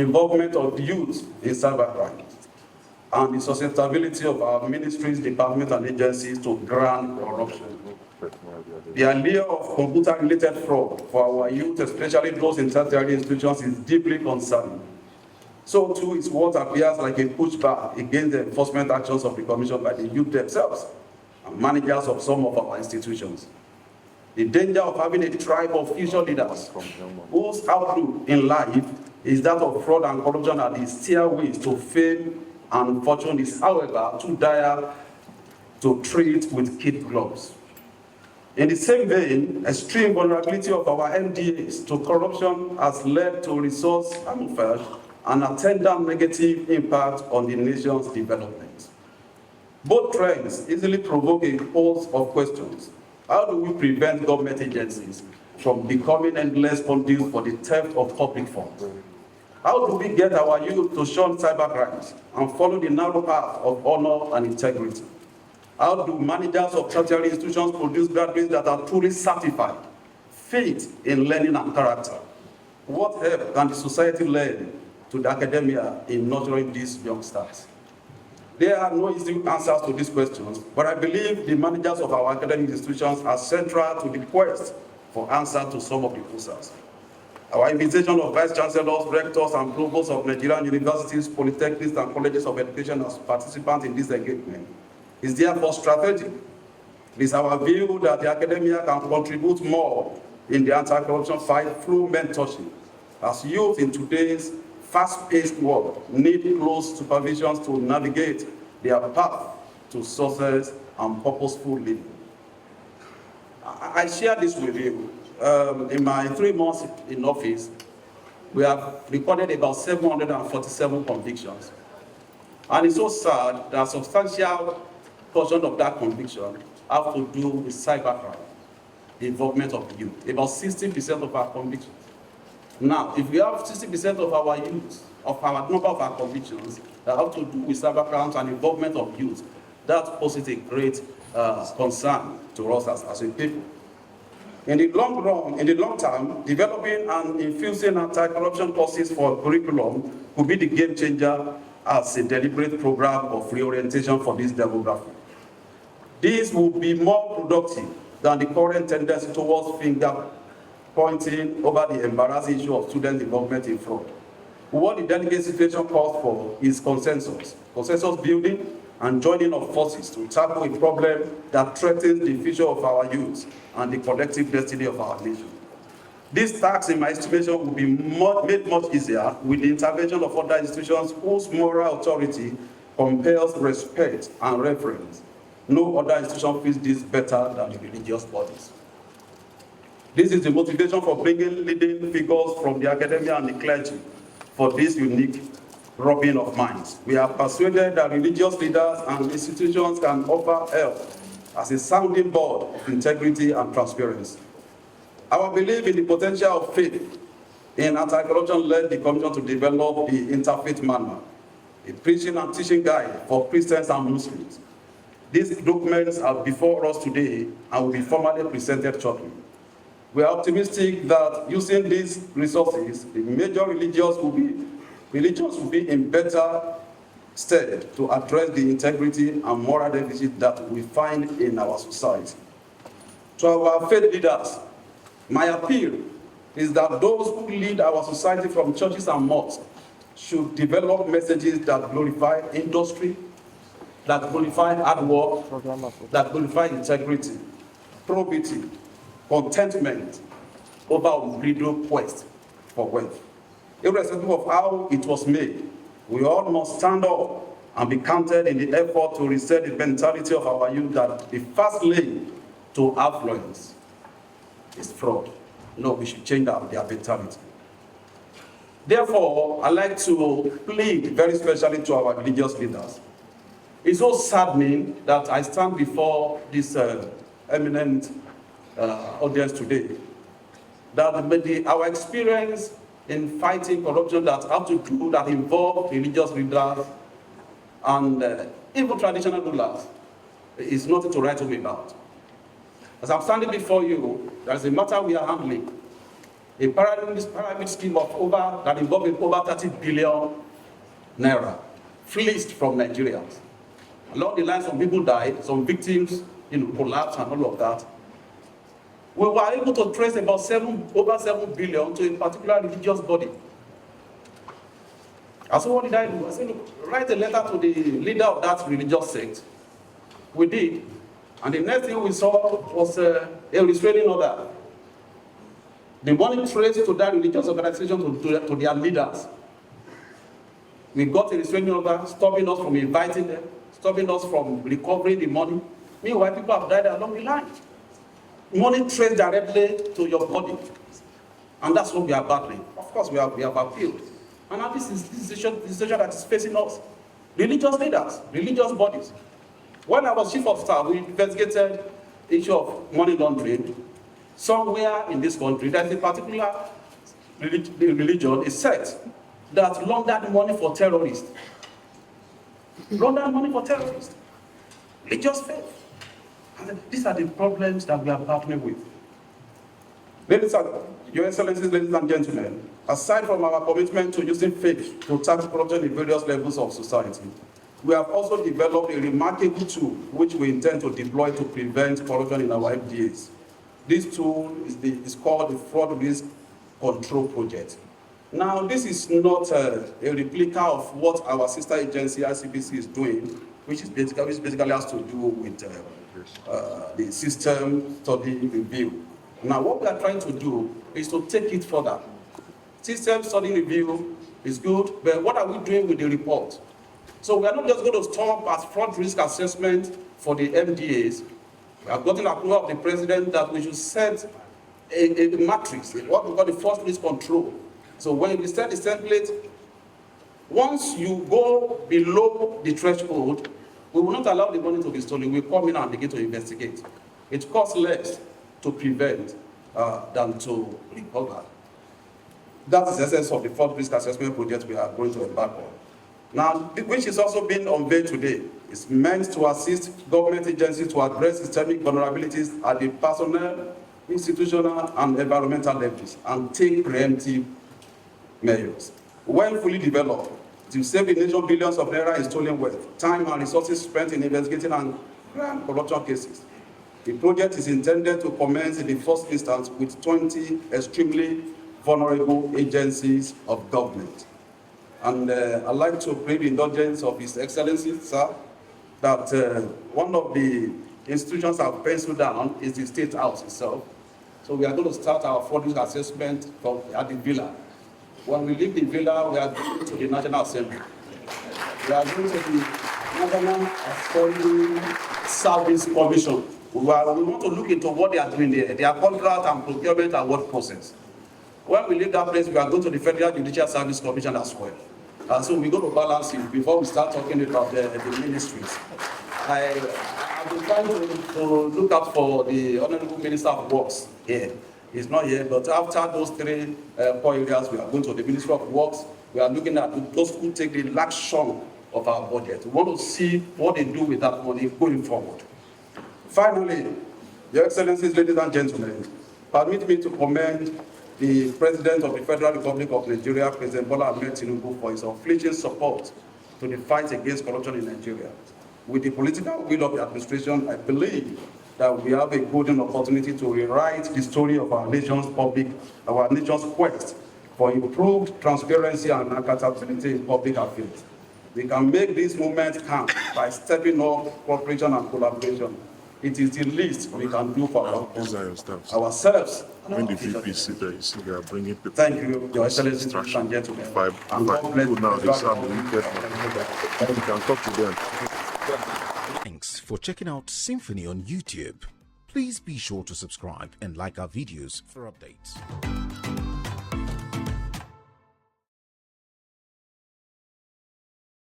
involvement of youth in cybercrime, and the susceptibility of our ministries, departments, and agencies to grand corruption. The allure of computer-related fraud for our youth, especially those in tertiary institutions, is deeply concerning. So too is what appears like a pushback against the enforcement actions of the Commission by the youth themselves and managers of some of our institutions. The danger of having a tribe of future leaders whose outlook in life is that of fraud and corruption are the stairways to fame and fortune is, however, too dire to treat with kid gloves. In the same vein, extreme vulnerability of our MDAs to corruption has led to resource camouflage and attendant negative impact on the nation's development. Both trends easily provoke a host of questions. How do we prevent government agencies from becoming endless conduits for the theft of public funds? How do we get our youth to shun cybercrimes and follow the narrow path of honor and integrity? How do managers of tertiary institutions produce graduates that are truly certified, fit in learning and character? What help can the society lend to the academia in nurturing these youngsters? There are no easy answers to these questions, but I believe the managers of our academic institutions are central to the quest for answers to some of the questions. Our invitation of vice chancellors, rectors, and provosts of Nigerian universities, polytechnics, and colleges of education as participants in this engagement is therefore strategic. It is our view that the academia can contribute more in the anti-corruption fight through mentorship, as youth in today's fast-paced world need close supervision to navigate their path to success and purposeful living. I share this with you. In my 3 months in office, we have recorded about 747 convictions. And it's so sad that a substantial portion of that conviction have to do with cybercrime, the involvement of the youth, about 60% of our convictions. Now, if we have 60% of our youth, of our number of our convictions that have to do with cybercrimes and involvement of youth, that poses a great concern to us as a people. In the long run, in the long term, developing and infusing anti-corruption courses for curriculum could be the game changer as a deliberate program of reorientation for this demographic. This would be more productive than the current tendency towards finger pointing over the embarrassing issue of student involvement in fraud. What the delicate situation calls for is consensus building and joining of forces to tackle a problem that threatens the future of our youth and the collective destiny of our nation. This task, in my estimation, will be made much easier with the intervention of other institutions whose moral authority compels respect and reverence. No other institution feels this better than the religious bodies. This is the motivation for bringing leading figures from the academia and the clergy for this unique rubbing of minds. We are persuaded that religious leaders and institutions can offer help as a sounding board of integrity and transparency. Our belief in the potential of faith in anti-corruption led the Commission to develop the Interfaith Manual, a preaching and teaching guide for Christians and Muslims. These documents are before us today and will be formally presented shortly. We are optimistic that using these resources, the major religions will be in better stead to address the integrity and moral deficit that we find in our society. To our faith leaders, my appeal is that those who lead our society from churches and mosques should develop messages that glorify industry, that glorify hard work, that glorify integrity, probity, contentment over unbridled quest for wealth. Irrespective of how it was made, we all must stand up and be counted in the effort to reset the mentality of our youth that the first lane to affluence is fraud. No, we should change their mentality. Therefore, I'd like to plead very especially to our religious leaders. It's so saddening that I stand before this eminent audience today, that our experience in fighting corruption that involve religious leaders and even traditional rulers is nothing to write home about. As I'm standing before you, there's a matter we are handling a pyramid scheme that involved over 30 billion naira fleeced from Nigerians. Along the line, some people died, some victims, collapsed and all of that. We were able to trace about over 7 billion to a particular religious body. And so what did I do? I said, look, write a letter to the leader of that religious sect. We did. And the next thing we saw was a restraining order. The money traced to that religious organization to their leaders. We got a restraining order stopping us from inviting them, stopping us from recovering the money. Meanwhile, people have died along the line. Money traced directly to your body. And that's what we are battling. Of course, we have appealed. And now this is the situation that is facing us. Religious leaders, religious bodies. When I was chief of staff, we investigated the issue of money laundering. Somewhere in this country, there's a particular religion, a sect, that laundered money for terrorists. Laundered money for terrorists. It just failed. And these are the problems that we are battling with. Your Excellencies, ladies and gentlemen, aside from our commitment to using faith to tackle corruption in various levels of society, we have also developed a remarkable tool which we intend to deploy to prevent corruption in our FDAs. This tool is called the Fraud Risk Control Project. Now, this is not a replica of what our sister agency, ICBC, is doing, which basically has to do with the system study review. Now, what we are trying to do is to take it further. System study review is good, but what are we doing with the report? So we are not just going to stop at fraud risk assessment for the MDAs. We have gotten approval of the president that we should set a matrix, what we call the first risk control. So when we set the template, once you go below the threshold, we will not allow the money to be stolen. We come in and begin to investigate. It costs less to prevent than to recover. That is the essence of the fraud risk assessment project we are going to embark on. Now, which is also being unveiled today, is meant to assist government agencies to address systemic vulnerabilities at the personnel, institutional, and environmental levels and take preemptive measures. When fully developed, it will save the nation billions of naira in stolen wealth, time and resources spent in investigating and corruption cases. The project is intended to commence in the first instance with 20 extremely vulnerable agencies of government. And I'd like to pray the indulgence of His Excellency, sir, that one of the institutions I've penciled down is the State House itself. So we are going to start our fraud risk assessment at the villa. When we leave the villa, we are going to the National Assembly. We are going to the National Assembly Service Commission. We want to look into what they are doing there, their contract and procurement and work process. When we leave that place, we are going to the Federal Judicial Service Commission as well. So we're going to balance it before we start talking about the ministries. I've been trying to look out for the Honorable Minister of Works here. He's not here, but after those three core areas, we are going to the Ministry of Works. We are looking at those who take the large chunk of our budget. We want to see what they do with that money going forward. Finally, Your Excellencies, ladies and gentlemen, permit me to commend the President of the Federal Republic of Nigeria, President Bola Ahmed Tinubu, for his unflinching support to the fight against corruption in Nigeria. With the political will of the administration, I believe that we have a golden opportunity to rewrite the story of our nation's quest for improved transparency and accountability in public affairs. We can make this movement count by stepping up cooperation and collaboration. It is the least we can do for ourselves. When the VP sit there, you see they are bringing people. Thank you, Your Excellency, and gentlemen. And God bless now, they sound wicked. You can talk to them. Thanks for checking out SYMFONI on YouTube. Please be sure to subscribe and like our videos for updates.